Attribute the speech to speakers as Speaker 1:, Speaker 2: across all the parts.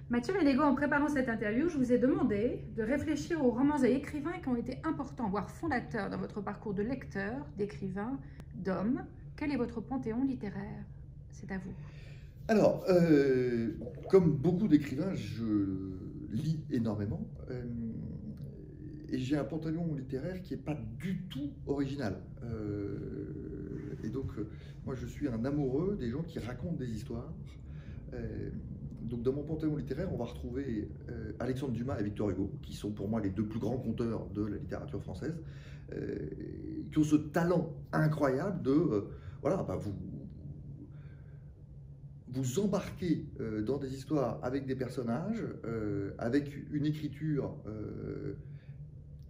Speaker 1: Mathieu Ménégo, en préparant cette interview, je vous ai demandé de réfléchir aux romans et écrivains qui ont été importants, voire fondateurs dans votre parcours de lecteur, d'écrivain, d'homme. Quel est votre panthéon littéraire? C'est à vous.
Speaker 2: Alors, comme beaucoup d'écrivains, je lis énormément et j'ai un panthéon littéraire qui n'est pas du tout original. Et donc, moi, je suis un amoureux des gens qui racontent des histoires. Donc, dans mon panthéon littéraire, on va retrouver Alexandre Dumas et Victor Hugo, qui sont pour moi les deux plus grands conteurs de la littérature française, qui ont ce talent incroyable de, voilà, vous embarquez dans des histoires avec des personnages, avec une écriture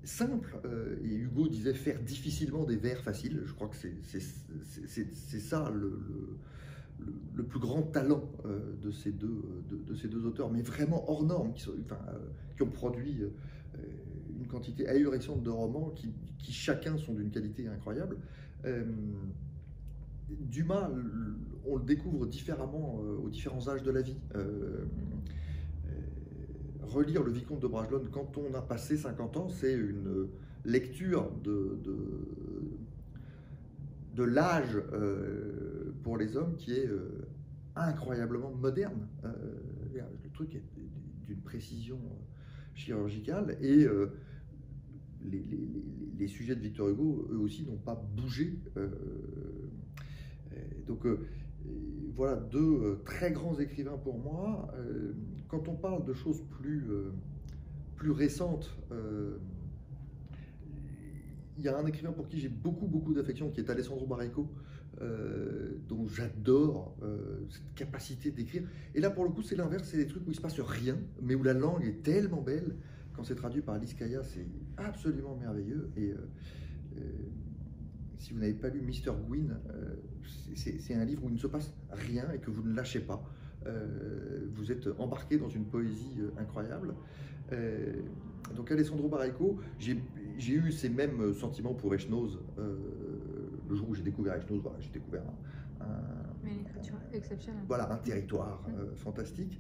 Speaker 2: simple, et Hugo disait faire difficilement des vers faciles. Je crois que c'est ça le plus grand talent de ces deux auteurs, mais vraiment hors normes, qui ont produit une quantité ahurissante de romans qui chacun sont d'une qualité incroyable. Dumas, on le découvre différemment aux différents âges de la vie. Relire Le Vicomte de Bragelonne quand on a passé 50 ans, c'est une lecture de l'âge pour les hommes qui est incroyablement moderne. Le truc est d'une précision chirurgicale et les sujets de Victor Hugo, eux aussi, n'ont pas bougé. Donc voilà deux très grands écrivains pour moi. Quand on parle de choses plus récentes, il y a un écrivain pour qui j'ai beaucoup d'affection, qui est Alessandro Baricco, dont j'adore cette capacité d'écrire. Et là, pour le coup, c'est l'inverse, c'est des trucs où il ne se passe rien, mais où la langue est tellement belle. Quand c'est traduit par Alice Kaya, c'est absolument merveilleux. Et si vous n'avez pas lu Mr. Gwyn, c'est un livre où il ne se passe rien et que vous ne lâchez pas. Vous êtes embarqué dans une poésie incroyable. Donc Alessandro Baricco, j'ai eu ces mêmes sentiments pour Echnoz. Le jour où j'ai découvert Echnoz, voilà, j'ai découvert
Speaker 1: Une écriture exceptionnelle.
Speaker 2: Voilà, un territoire fantastique.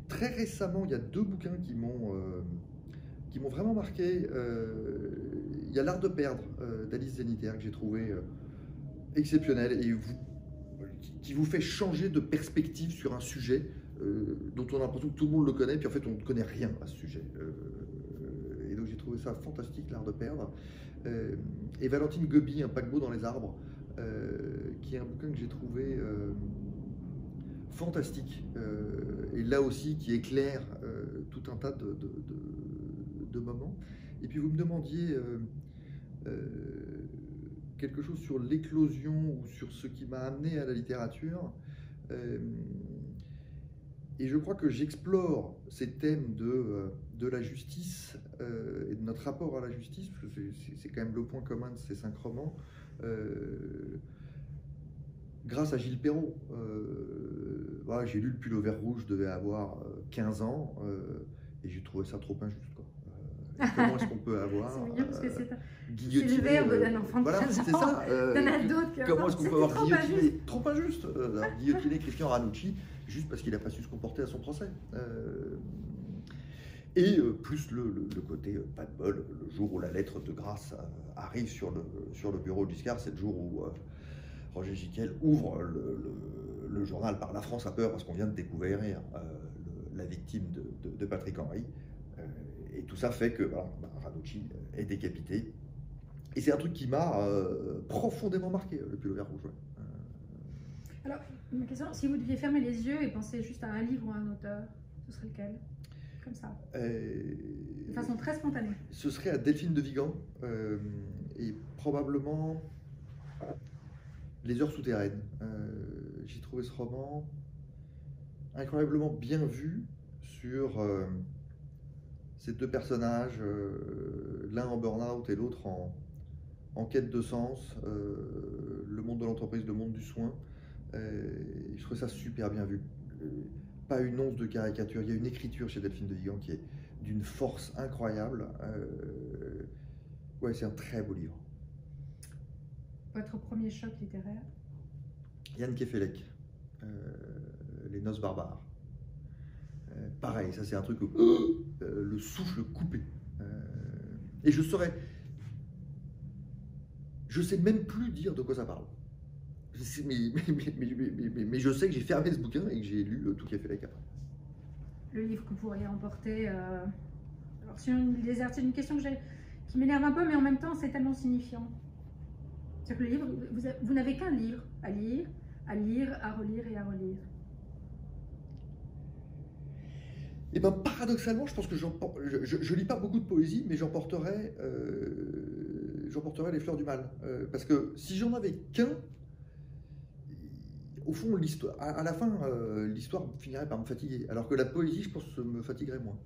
Speaker 2: Très récemment, il y a deux bouquins qui m'ont vraiment marqué. Il y a L'Art de perdre d'Alice Zeniter, que j'ai trouvé exceptionnel et qui vous fait changer de perspective sur un sujet dont on a l'impression que tout le monde le connaît, puis en fait on ne connaît rien à ce sujet. Et donc j'ai trouvé ça fantastique, L'Art de perdre. Et Valentine Gobi, Un paquebot dans les arbres, qui est un bouquin que j'ai trouvé fantastique, et là aussi qui éclaire tout un tas de moments. Et puis vous me demandiez quelque chose sur l'éclosion ou sur ce qui m'a amené à la littérature. Et je crois que j'explore ces thèmes de la justice et de notre rapport à la justice, parce que c'est quand même le point commun de ces 5 romans, grâce à Gilles Perrault. Voilà, j'ai lu Le Pull au vert rouge, je devais avoir 15 ans, et j'ai trouvé ça trop injuste, quoi. Comment est-ce qu'on peut avoir
Speaker 1: c'est mignon parce que c'est
Speaker 2: guillotiner,
Speaker 1: le verbe d'un enfant de
Speaker 2: voilà,
Speaker 1: 15 ans.
Speaker 2: c'est ça. Comment est-ce qu'on peut avoir guillotiné, trop injuste, guillotiner Christian Ranucci juste parce qu'il n'a pas su se comporter à son procès. Et plus le côté pas de bol, le jour où la lettre de grâce arrive sur le bureau de Giscard, c'est le jour où Roger Giquel ouvre le journal par La France a peur parce qu'on vient de découvrir la victime de Patrick Henry. Et tout ça fait que voilà, Ranucci est décapité. Et c'est un truc qui m'a profondément marqué, Le Pull au vert rouge. Ouais.
Speaker 1: Alors, ma question, si vous deviez fermer les yeux et penser juste à un livre ou à un auteur, ce serait lequel? Comme ça, de façon très spontanée.
Speaker 2: Ce serait à Delphine de Vigan, et probablement Les Heures souterraines. J'ai trouvé ce roman incroyablement bien vu sur ces deux personnages, l'un en burn-out et l'autre en quête de sens, le monde de l'entreprise, le monde du soin. Je trouve ça super bien vu. Pas une once de caricature, il y a une écriture chez Delphine de Vigan qui est d'une force incroyable. Ouais, c'est un très beau livre.
Speaker 1: Votre premier choc littéraire?
Speaker 2: Yann Kefelec, Les Noces barbares. pareil, ça c'est un truc, le souffle coupé. Et je sais même plus dire de quoi ça parle. Mais je sais que j'ai fermé ce bouquin et que j'ai lu Tout café lac après.
Speaker 1: Le livre que vous pourriez emporter. Alors, sur une déserte, c'est une question qui m'énerve un peu, mais en même temps, c'est tellement signifiant. C'est-à-dire que le livre, vous n'avez qu'un livre à lire, à relire et à relire.
Speaker 2: Et bien, paradoxalement, je pense que je lis pas beaucoup de poésie, mais j'emporterai Les Fleurs du Mal. Parce que si j'en avais qu'un, au fond, à la fin, l'histoire finirait par me fatiguer. Alors que la poésie, je pense, me fatiguerait moins.